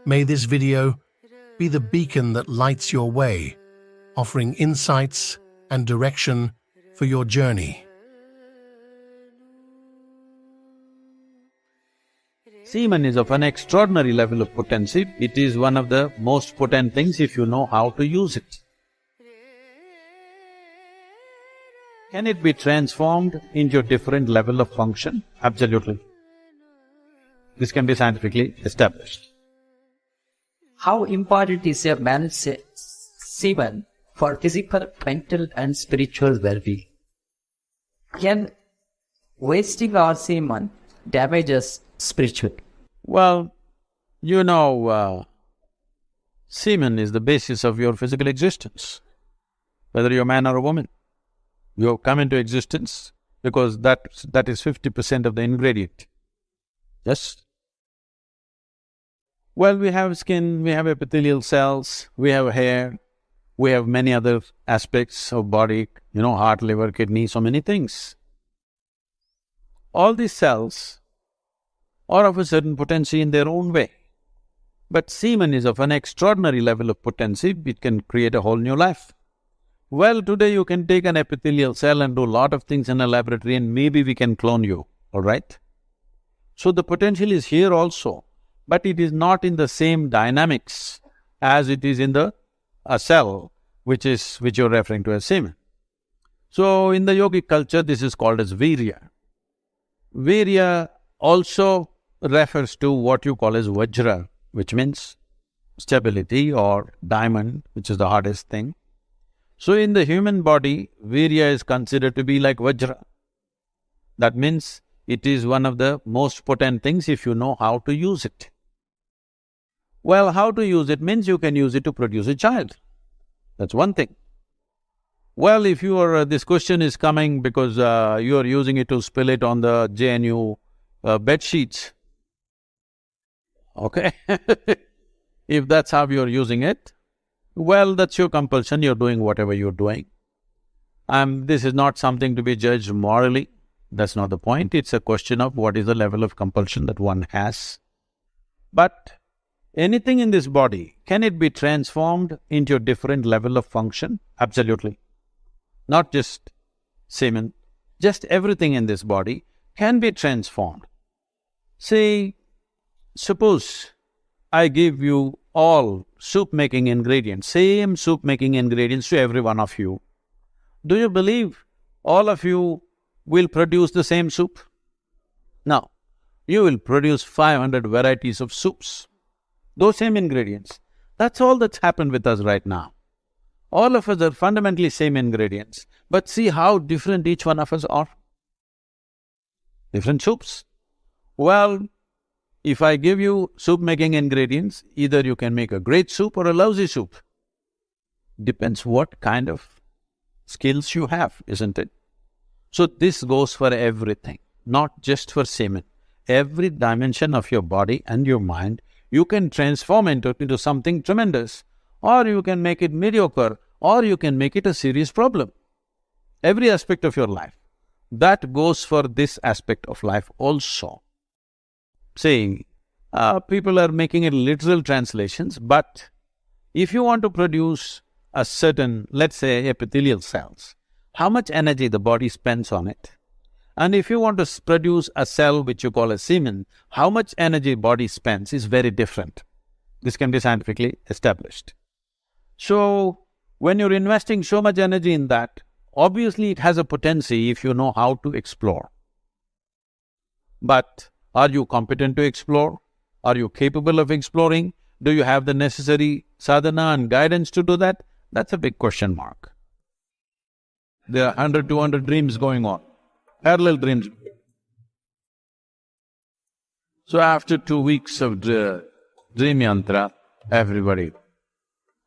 May this video be the beacon that lights your way, offering insights and direction for your journey. Semen is of an extraordinary level of potency. It is one of the most potent things if you know how to use it. Can it be transformed into a different level of function? Absolutely. This can be scientifically established. How important is a man's semen for physical, mental and spiritual well-being? Can wasting our semen damage us spiritually? Well, semen is the basis of your physical existence, whether you're a man or a woman. You have come into existence because that is 50% of the ingredient. Yes? Well, we have skin, we have epithelial cells, we have hair, we have many other aspects of body, heart, liver, kidney, so many things. All these cells are of a certain potency in their own way. But semen is of an extraordinary level of potency, it can create a whole new life. Well, today you can take an epithelial cell and do a lot of things in a laboratory and maybe we can clone you, all right? So the potential is here also, but it is not in the same dynamics as it is in a cell, which you're referring to as semen. So in the yogic culture, this is called as virya. Virya also refers to what you call as vajra, which means stability, or diamond, which is the hardest thing. So in the human body, virya is considered to be like vajra. That means it is one of the most potent things if you know how to use it. Well, how to use it means you can use it to produce a child. That's one thing. Well, if this question is coming because you are using it to spill it on the JNU bed sheets, okay? If that's how you're using it, well, that's your compulsion, you're doing whatever you're doing. This is not something to be judged morally, that's not the point, it's a question of what is the level of compulsion that one has. But anything in this body, can it be transformed into a different level of function? Absolutely. Not just semen, just everything in this body can be transformed. Say, suppose I give you all soup-making ingredients, same soup-making ingredients to every one of you. Do you believe all of you will produce the same soup? No, you will produce 500 varieties of soups. Those same ingredients. That's all that's happened with us right now. All of us are fundamentally same ingredients, but see how different each one of us are. Different soups. Well, if I give you soup-making ingredients, either you can make a great soup or a lousy soup. Depends what kind of skills you have, isn't it? So this goes for everything, not just for semen. Every dimension of your body and your mind, you can transform into something tremendous, or you can make it mediocre, or you can make it a serious problem. Every aspect of your life. That goes for this aspect of life also. Saying, people are making it literal translations, but if you want to produce a certain, let's say, epithelial cells, how much energy the body spends on it? And if you want to produce a cell which you call a semen, how much energy body spends is very different. This can be scientifically established. So, when you're investing so much energy in that, obviously it has a potency if you know how to explore. But are you competent to explore? Are you capable of exploring? Do you have the necessary sadhana and guidance to do that? That's a big question mark. There are 100, 200 dreams going on, parallel dreams. So after 2 weeks of dream yantra, everybody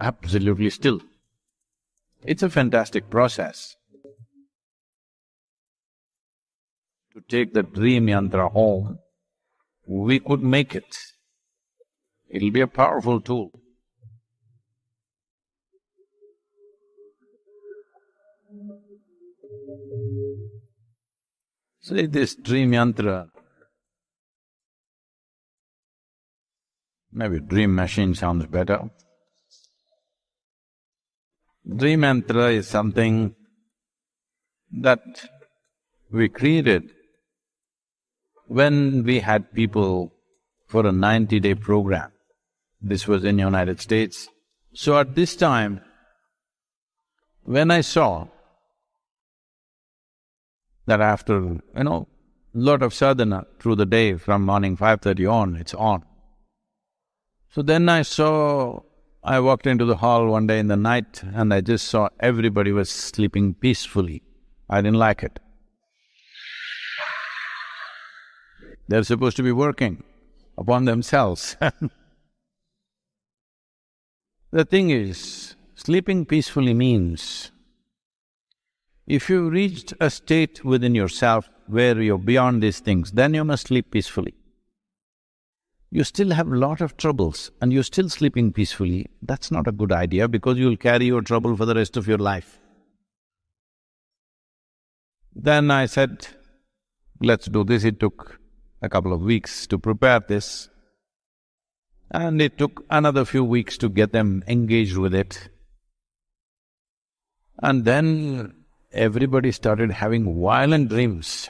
absolutely still. It's a fantastic process to take the dream yantra home. We could make it. It'll be a powerful tool. See, this dream yantra Maybe dream machine sounds better. Dream mantra is something that we created when we had people for a 90-day program. This was in United States. So at this time, when I saw that after, lot of sadhana through the day, from morning 5:30 on, it's on. So then I walked into the hall one day in the night and I just saw everybody was sleeping peacefully. I didn't like it. They're supposed to be working upon themselves. The thing is, sleeping peacefully means if you've reached a state within yourself where you're beyond these things, then you must sleep peacefully. You still have a lot of troubles and you're still sleeping peacefully, that's not a good idea because you'll carry your trouble for the rest of your life. Then I said, let's do this. It took a couple of weeks to prepare this, and it took another few weeks to get them engaged with it. And then everybody started having violent dreams,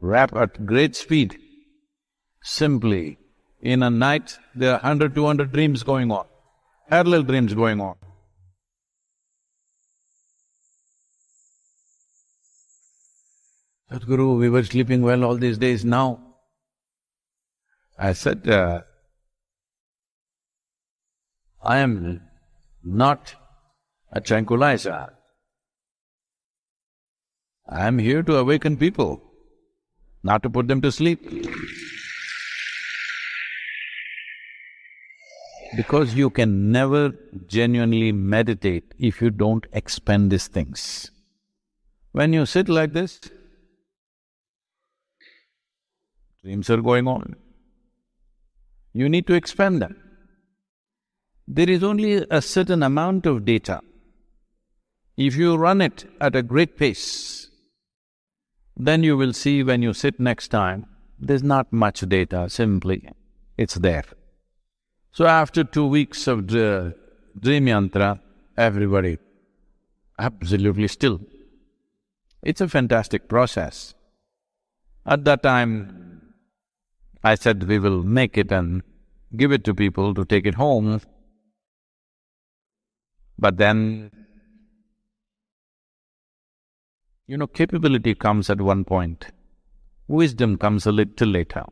at great speed. Simply, in a night, there are 100, 200 dreams going on, parallel dreams going on. Sadhguru, we were sleeping well all these days now. I said, I am not a tranquilizer. I am here to awaken people, not to put them to sleep. Because you can never genuinely meditate if you don't expend these things. When you sit like this, dreams are going on. You need to expend them. There is only a certain amount of data. If you run it at a great pace, then you will see when you sit next time, there's not much data, simply it's there. So after 2 weeks of dream yantra, everybody absolutely still. It's a fantastic process. At that time, I said we will make it and give it to people to take it home. But then, capability comes at one point, wisdom comes a little later.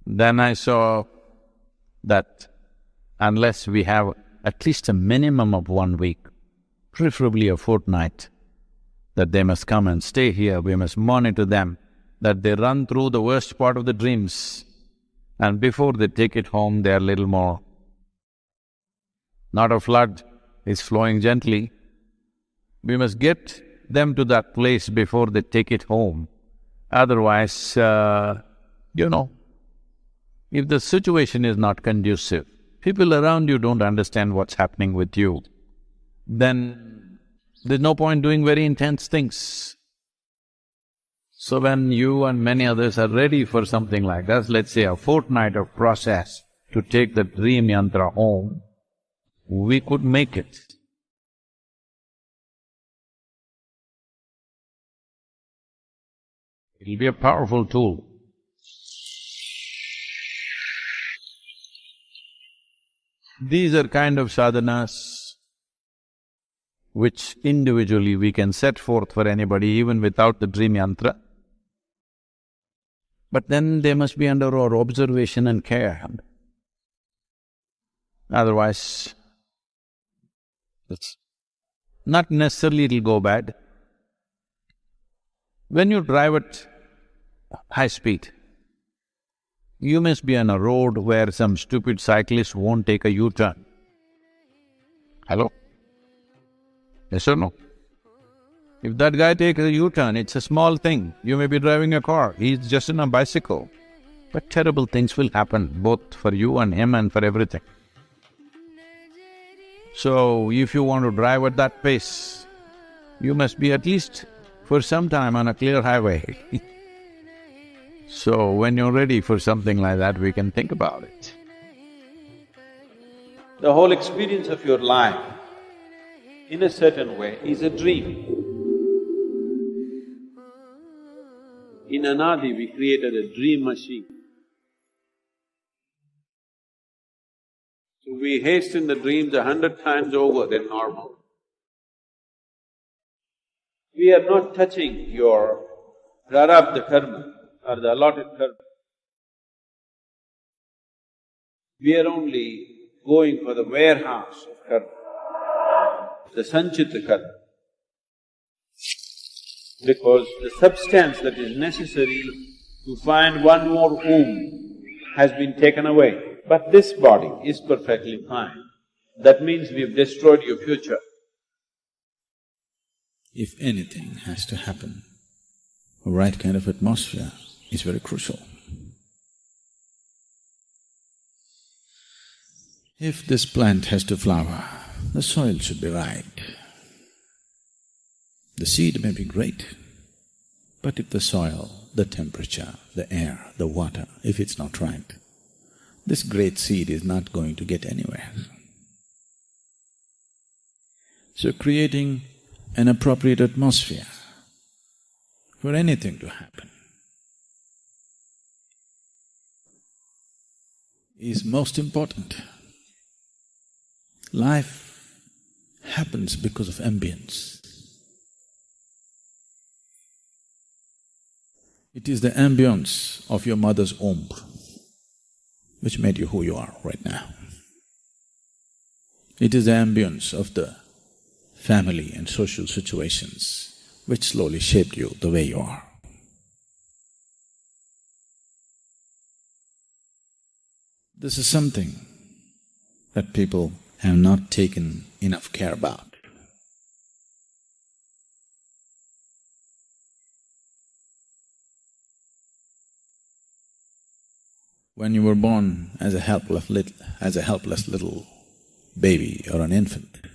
Then I saw that unless we have at least a minimum of 1 week, preferably a fortnight, that they must come and stay here, we must monitor them, that they run through the worst part of the dreams, and before they take it home, they are little more. Not a flood is flowing gently. We must get them to that place before they take it home. Otherwise, if the situation is not conducive, people around you don't understand what's happening with you, then there's no point doing very intense things. So when you and many others are ready for something like that, let's say a fortnight of process to take the dream yantra home, we could make it. It'll be a powerful tool. These are kind of sadhanas which individually we can set forth for anybody even without the dream yantra. But then they must be under our observation and care. Otherwise, not necessarily it'll go bad. When you drive at high speed, you must be on a road where some stupid cyclist won't take a U-turn. Hello? Yes or no? If that guy takes a U-turn, it's a small thing. You may be driving a car, he's just on a bicycle. But terrible things will happen, both for you and him and for everything. So, if you want to drive at that pace, you must be at least for some time on a clear highway. So when you're ready for something like that, we can think about it. The whole experience of your life, in a certain way, is a dream. In Anadi, we created a dream machine. So we hasten the dreams 100 times over than normal. We are not touching your prarabdha karma or the allotted karma. We are only going for the warehouse of karma, the sanchita karma. Because the substance that is necessary to find one more womb has been taken away. But this body is perfectly fine. That means we've destroyed your future. If anything has to happen, a right kind of atmosphere is very crucial. If this plant has to flower, the soil should be right. The seed may be great, but if the soil, the temperature, the air, the water, if it's not right, this great seed is not going to get anywhere. So creating an appropriate atmosphere for anything to happen is most important. Life happens because of ambience. It is the ambience of your mother's womb which made you who you are right now. It is the ambience of the family and social situations which slowly shaped you the way you are. This is something that people have not taken enough care about. When you were born as a helpless little baby or an infant,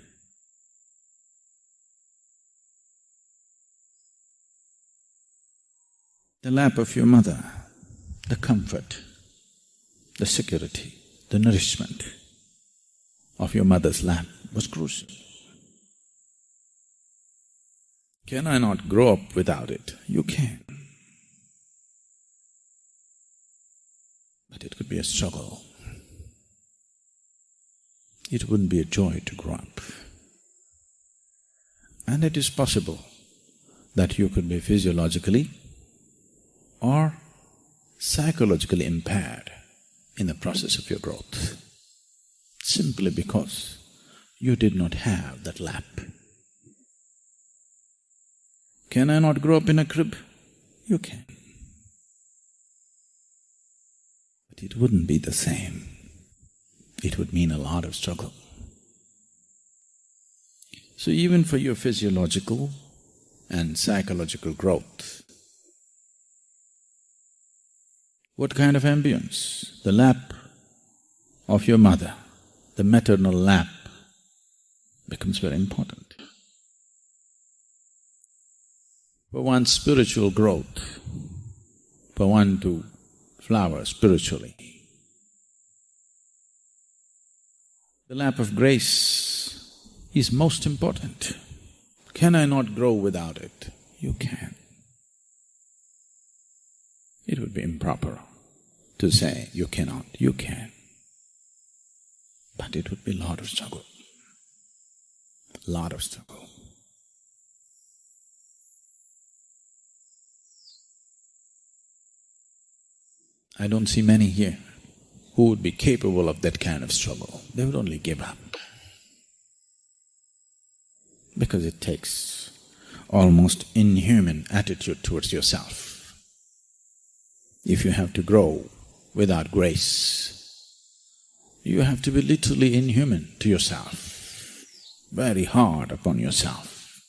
the lap of your mother, the comfort, the security, the nourishment of your mother's lap was crucial. Can I not grow up without it? You can. But it could be a struggle. It wouldn't be a joy to grow up. And it is possible that you could be physiologically or psychologically impaired in the process of your growth, simply because you did not have that lap. Can I not grow up in a crib? You can. But it wouldn't be the same. It would mean a lot of struggle. So even for your physiological and psychological growth, what kind of ambience? The lap of your mother, the maternal lap, becomes very important. For one's spiritual growth, for one to flower spiritually, the lap of grace is most important. Can I not grow without it? You can. It would be improper to say you cannot. You can. But it would be a lot of struggle. Lot of struggle. I don't see many here who would be capable of that kind of struggle. They would only give up. Because it takes almost inhuman attitude towards yourself. If you have to grow without grace, you have to be literally inhuman to yourself, very hard upon yourself.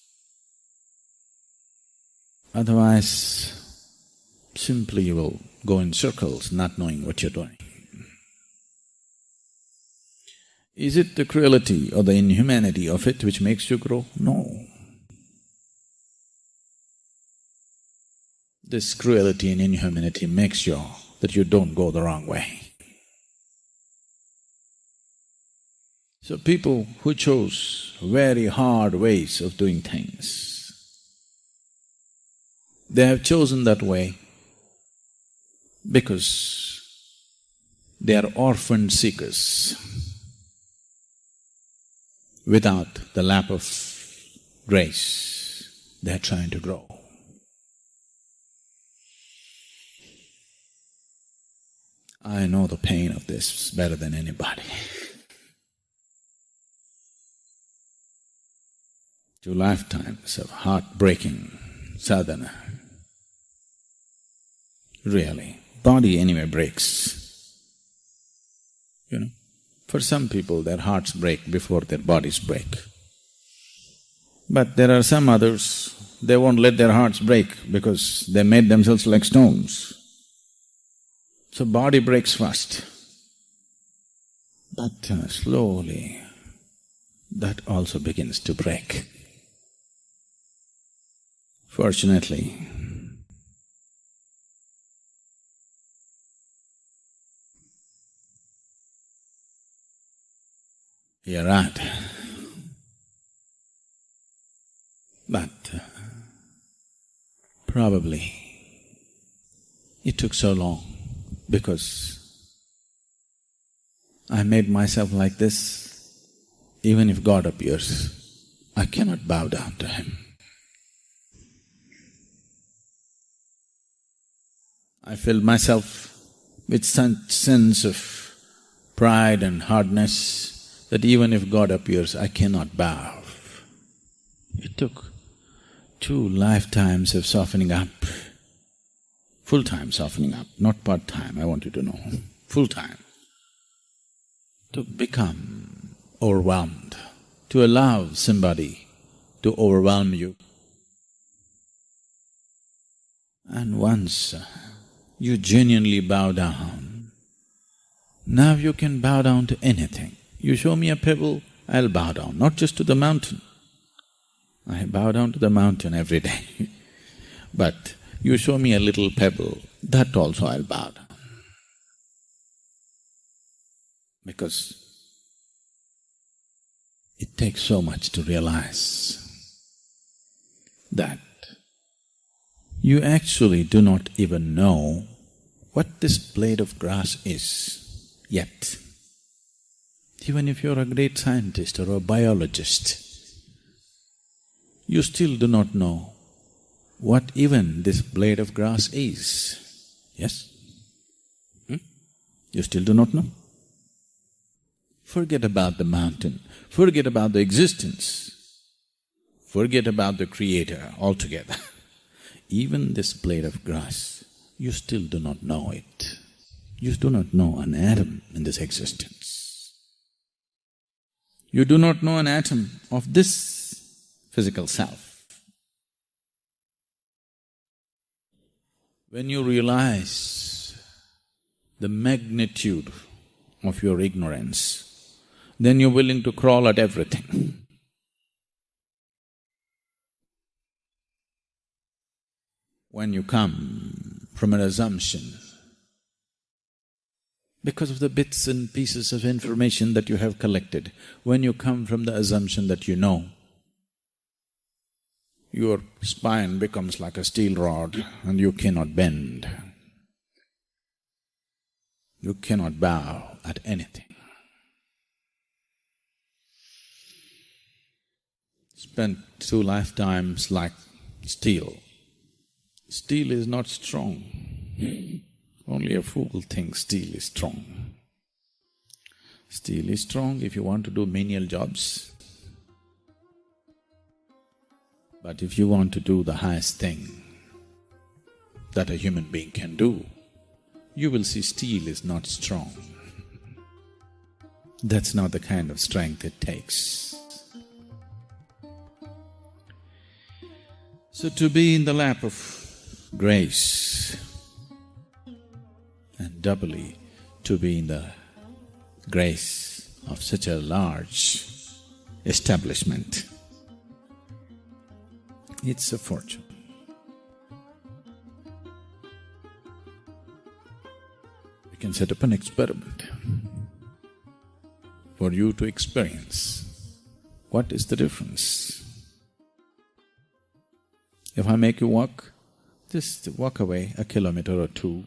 Otherwise, simply you will go in circles not knowing what you're doing. Is it the cruelty or the inhumanity of it which makes you grow? No. This cruelty and inhumanity makes sure that you don't go the wrong way. So people who chose very hard ways of doing things, they have chosen that way because they are orphan seekers. Without the lap of grace, they are trying to grow. I know the pain of this better than anybody. 2 lifetimes of heartbreaking sadhana. Really, body anyway breaks. You know, for some people their hearts break before their bodies break. But there are some others, they won't let their hearts break because they made themselves like stones. So body breaks first. But slowly, that also begins to break. Fortunately, you're right. But probably it took so long because I made myself like this. Even if God appears, I cannot bow down to Him. I filled myself with such sense of pride and hardness that even if God appears, I cannot bow. It took 2 lifetimes of softening up, full-time softening up, not part-time, I want you to know, full-time, to become overwhelmed, to allow somebody to overwhelm you. And once you genuinely bow down, now you can bow down to anything. You show me a pebble, I'll bow down, not just to the mountain. I bow down to the mountain every day. But you show me a little pebble, that also I'll bow down. Because it takes so much to realize that you actually do not even know what this blade of grass is yet. Even if you're a great scientist or a biologist, you still do not know what even this blade of grass is. Yes? You still do not know? Forget about the mountain, forget about the existence, forget about the Creator altogether. Even this blade of grass, you still do not know it. You do not know an atom in this existence. You do not know an atom of this physical self. When you realize the magnitude of your ignorance, then you're willing to crawl at everything. When you come from an assumption, because of the bits and pieces of information that you have collected, when you come from the assumption that you know, your spine becomes like a steel rod and you cannot bend. You cannot bow at anything. Spent 2 lifetimes like steel. Steel is not strong. Only a fool thinks steel is strong. Steel is strong if you want to do menial jobs. But if you want to do the highest thing that a human being can do, you will see steel is not strong. That's not the kind of strength it takes. So to be in the lap of grace, and doubly to be in the grace of such a large establishment, it's a fortune. You can set up an experiment for you to experience what is the difference. If I make you walk, just walk away a kilometer or two,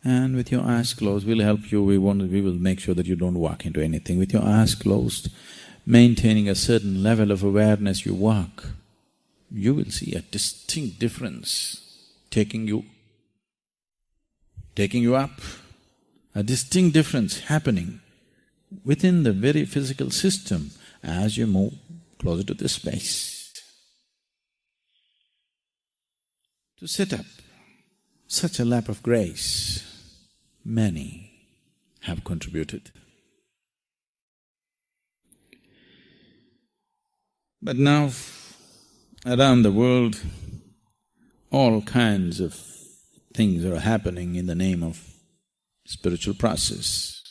and with your eyes closed, we'll help you, we will make sure that you don't walk into anything. With your eyes closed, maintaining a certain level of awareness, you walk, you will see a distinct difference taking you up, a distinct difference happening within the very physical system as you move closer to this space. To set up such a lap of grace, many have contributed. But now, around the world, all kinds of things are happening in the name of spiritual process.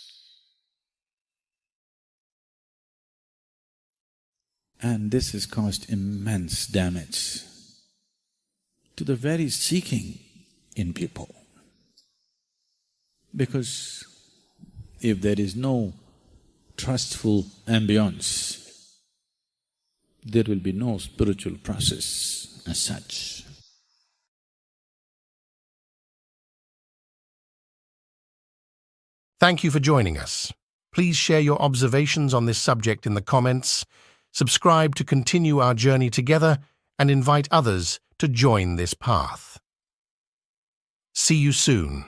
And this has caused immense damage to the very seeking in people. Because if there is no trustful ambience, there will be no spiritual process as such. Thank you for joining us. Please share your observations on this subject in the comments, subscribe to continue our journey together, and invite others to join this path. See you soon.